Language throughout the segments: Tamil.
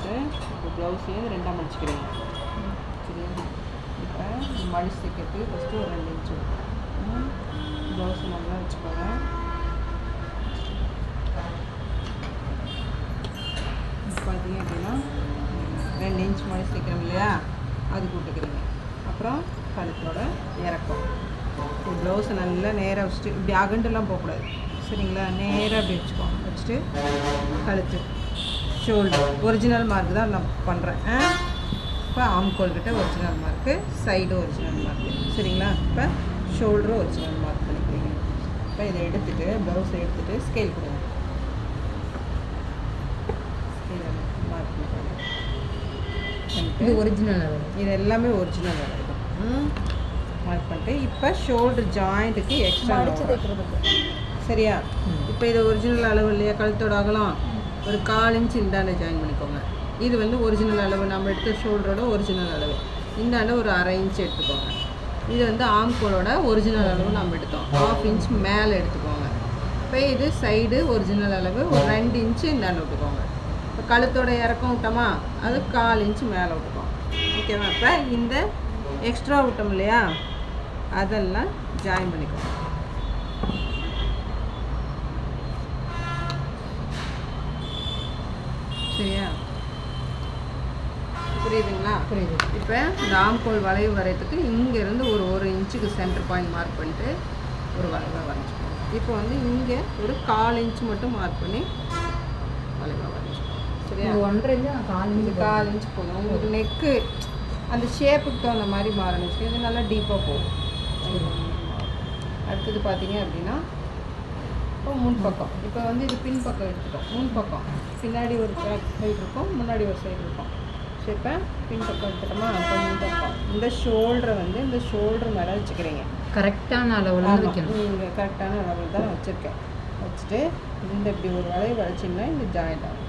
போட்டு இப்போ ப்ளவுஸையும் ரெண்டாக மடிச்சுக்கிறீங்க. சரியா? இப்போ மடிச்சு தைக்கிறதுக்கு ஃபஸ்ட்டு ஒரு 2 இன்ச்சு ப்ளவுஸை நல்லா வச்சுக்கோங்க. பார்த்தீங்க அப்படின்னா 2 இன்ச் மடிச்சு தைக்கிறோம் இல்லையா, அது கூட்டுக்கிறீங்க. அப்புறம் கழுத்தோட இறக்கம். இப்போ ப்ளவுஸை நல்லா நேராக வச்சுட்டு இப்படி அகண்டுலாம் போகக்கூடாது. சரிங்களா? நேராக அப்படி வச்சுக்கோங்க. வச்சுட்டு கழுத்து ஷோல்டர் ஒரிஜினல் மார்க் தான் நான் பண்ணுறேன். இப்போ ஆம்கோல் கிட்ட original mark, side original mark. சரிங்களா? இப்போ ஷோல்டரும் ஒரிஜினல் மார்க் பண்ணிக்கிறீங்க. இப்போ இதை எடுத்துகிட்டு ப்ளவுஸை எடுத்துகிட்டு ஸ்கேல் கொடுங்க. ஸ்கேல் மார்க் பண்ணிக்கோங்க. இது ஒரிஜினல் அளவு, இது எல்லாமே ஒரிஜினல் அளவு தான். மார்க் பண்ணிட்டு இப்போ ஷோல்டர் ஜாயிண்ட்டுக்கு எக்ஸ்ட்ரா அடிச்சு தைக்கிறதுக்கு. சரியா? இப்போ இது ஒரிஜினல் அளவு இல்லையா, கழுத்தோட அகலம் ஒரு 1/4 இன்ச் இந்தாண்ட ஜாயின் பண்ணிக்கோங்க. இது வந்து ஒரிஜினல் அளவு, நம்ம எடுத்த ஷோல்டரோட ஒரிஜினல் அளவு. இந்தாண்ட ஒரு 1/2 இன்ச் எடுத்துக்கோங்க. இது வந்து ஆம்கோலோட ஒரிஜினல் அளவு நம்ம எடுத்தோம். 1/2 இன்ச் மேலே எடுத்துக்கோங்க. இப்போ இது சைடு ஒரிஜினல் அளவு ஒரு 2 இன்ச்சு இந்தாண்ட விட்டுக்கோங்க. இப்போ கழுத்தோட இறக்கம் விட்டோமா, அது 1/4 இன்ச் மேலே விட்டுக்கோங்க. ஓகேவா? இப்போ இந்த எக்ஸ்ட்ரா விட்டோம் இல்லையா, அதெல்லாம் ஜாயின் பண்ணிக்கோங்க. சரியா? புரியுதுங்களா? புரியுது. இப்போ இந்த ஆம்கோல் வளைவு வரையத்துக்கு இங்கேருந்து ஒரு இன்ச்சுக்கு சென்டர் பாயிண்ட் மார்க் பண்ணிட்டு ஒரு வளைவாக வரைஞ்சிக்கோங்க. இப்போ வந்து இங்கே ஒரு 1/4 இன்ச் மட்டும் மார்க் பண்ணி வளைவாக வரைஞ்சிக்கோங்க. சரியா? 1.5 இன்ச்சு 1/4 இன்ச் போதும். உங்களுக்கு நெக்கு அந்த ஷேப்புக்கு தகுந்த மாதிரி மாறணுச்சு. இது நல்லா டீப்பாக போகும். அடுத்தது பார்த்தீங்க அப்படின்னா இப்போ முன்பக்கம். இப்போ வந்து இது பின்பக்கம் எடுத்துட்டோம். முன்பக்கம் பின்னாடி ஒரு சைடு இருக்கும், முன்னாடி ஒரு சைடு இருக்கும். சரி, இப்போ பின்பக்கம் எடுத்துட்டோமா, இப்போ முன்பக்கம் இந்த ஷோல்டரை வந்து இந்த ஷோல்டர் மேலே வச்சுக்கிறீங்க. கரெக்டான அளவில் வைக்கணும். நீங்கள் கரெக்டான அளவில் தான் வச்சுருக்கேன். வச்சுட்டு இந்த இப்படி ஒரு வளைவு வளைச்சிங்கன்னா இந்த ஜாயிண்ட் ஆகும்.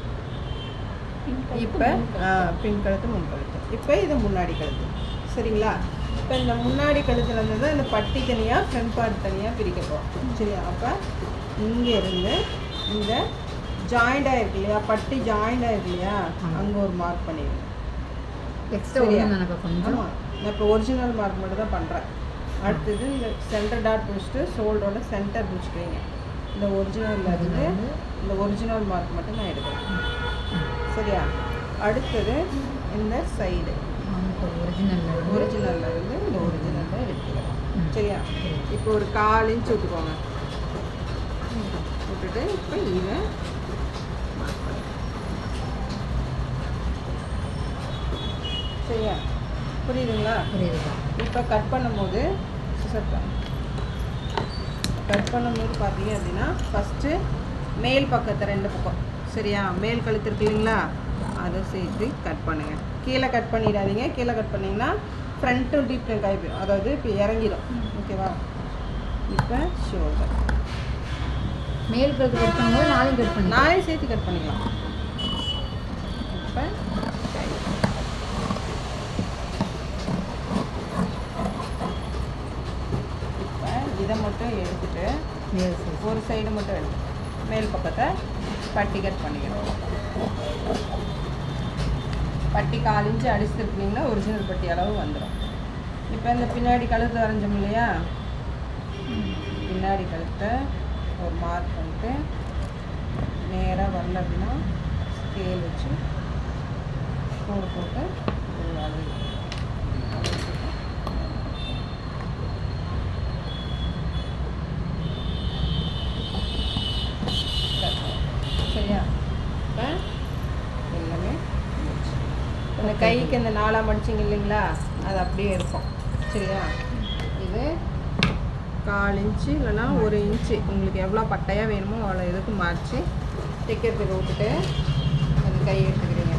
இப்போ பின் கழுத்து முன் கழுத்து. இப்போ இது முன்னாடி கழுத்து. சரிங்களா? இப்போ இந்த முன்னாடி கழுத்துல இருந்து தான் இந்த பட்டி தனியாக ஃப்ரண்ட் பார்ட் தனியாக பிரிக்க போகிறோம். சரியா? அப்போ இங்கே இருந்து இந்த ஜாயிண்ட் ஆகிருக்கு இல்லையா, பட்டி ஜாயிண்ட் ஆகிருக்கு இல்லையா, அங்கே ஒரு மார்க் பண்ணிடுங்க. எக்ஸ்ட்ரா கொஞ்சம். ஆமாம், நான் இப்போ ஒரிஜினல் மார்க் மட்டும் தான் பண்ணுறேன். அடுத்தது இந்த சென்டர் டாட் பிடிச்சிட்டு ஷோல்டரோட சென்டர் பிடிச்சிக்கிறீங்க. இந்த ஒரிஜினலில் இருந்து இந்த ஒரிஜினல் மார்க் மட்டும் நான் எடுக்கிறேன். சரியா? அடுத்தது இந்த சைடு ஒரிஜினலில் இருந்து இந்த ஒரிஜினலில் எடுத்துக்கிறேன். சரியா? இப்போ ஒரு 1/4 இன்ச் விட்டுக்கோங்க. விட்டுட்டு இப்போ இதை மார்க் பண்ணி. சரியா? புரியுதுங்களா? புரியுது. இப்போ கட் பண்ணும்போது பார்த்தீங்க அப்படின்னா ஃபஸ்ட்டு மேல் பக்கத்தை 2 பக்கம். சரியா? மேல் கழுத்து இருக்கு இல்லைங்களா, அதை சேர்த்து கட் பண்ணுங்கள். கீழே கட் பண்ணிடாதீங்க. கீழே கட் பண்ணிங்கன்னா ஃப்ரண்ட்டும் டீப் நெக் ஆகி போயிடும். அதாவது இப்போ இறங்கிடும். ஓகேவா? இப்போ ஷோல்டர் மேல் கழுத்து கட் பண்ணும்போது நாளையும் சேர்த்து கட் பண்ணிக்கலாம். இப்போ இதை மட்டும் எடுத்துகிட்டு ஒரு சைடு மட்டும் எடுத்து மேல் பக்கத்தை பட்டி கட் பண்ணிக்கணும். பட்டி 1/4 இன்ச்சு அடிச்சுருக்கீங்கன்னா ஒரிஜினல் பட்டி அளவு வந்துடும். இப்போ இந்த பின்னாடி கழுத்து வரைஞ்சோம் இல்லையா, பின்னாடி கழுத்தை ஒரு மார்க் பண்ணிட்டு நேராக வரல அப்படின்னா ஸ்கேல் வச்சு கோடு போட்டு ஒரு அளவு சரியா? இப்போ எல்லாமே இந்த கைக்கு இந்த 4ஆக மடிச்சிங்க இல்லைங்களா, அது அப்படியே இருக்கும். சரியா? இது 1/4 இன்ச்சு இல்லைன்னா 1 இன்ச்சு உங்களுக்கு எவ்வளோ பட்டையாக வேணுமோ அவ்வளோ இதுக்கு மடித்து தைக்கிறதுக்கு விட்டுட்டு அந்த கை எடுத்துக்கிறீங்க.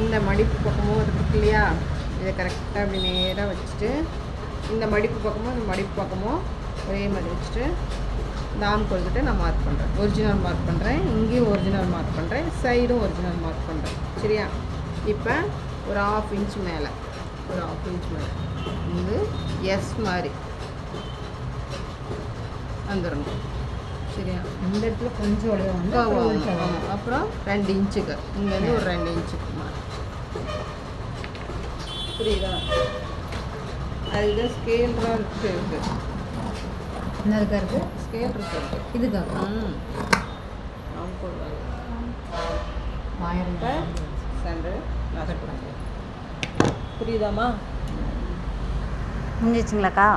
இந்த மடிப்பு பக்கமும் இருக்கு இல்லையா, இதை கரெக்டாக அப்படி நேராக வச்சுட்டு இந்த மடிப்பு பக்கமும் இந்த மடிப்பு பக்கமும் ஒரே மாதிரி வச்சுட்டு இந்த ஆம்கோல்கிட்ட நான் மார்க் பண்ணுறேன். ஒரிஜினல் மார்க் பண்ணுறேன். இங்கேயும் ஒரிஜினல் மார்க் பண்ணுறேன். சைடும் ஒரிஜினல் மார்க் பண்ணுறேன். சரியா? இப்போ ஒரு 1/2 இன்ச் மேலே இது எஸ் மாதிரி வந்துடணும். சரியா? இந்த இடத்துல கொஞ்சம் உடைய வந்து அப்புறம் உள்ட்டா வரும். அப்புறம் 2 இன்ச்சுக்கு இங்கேருந்து ஒரு 2 இன்ச்சுக்கு புரியுதா? அதுதான் ஸ்கேல் இருக்கு. என்னதுக்கா இருக்கு? ஸ்கேல் இருக்கு. இதுக்காக போடுவாங்க 1000 சென்டர் புரியுதாம்மா? முடிஞ்சிச்சுங்களாக்கா?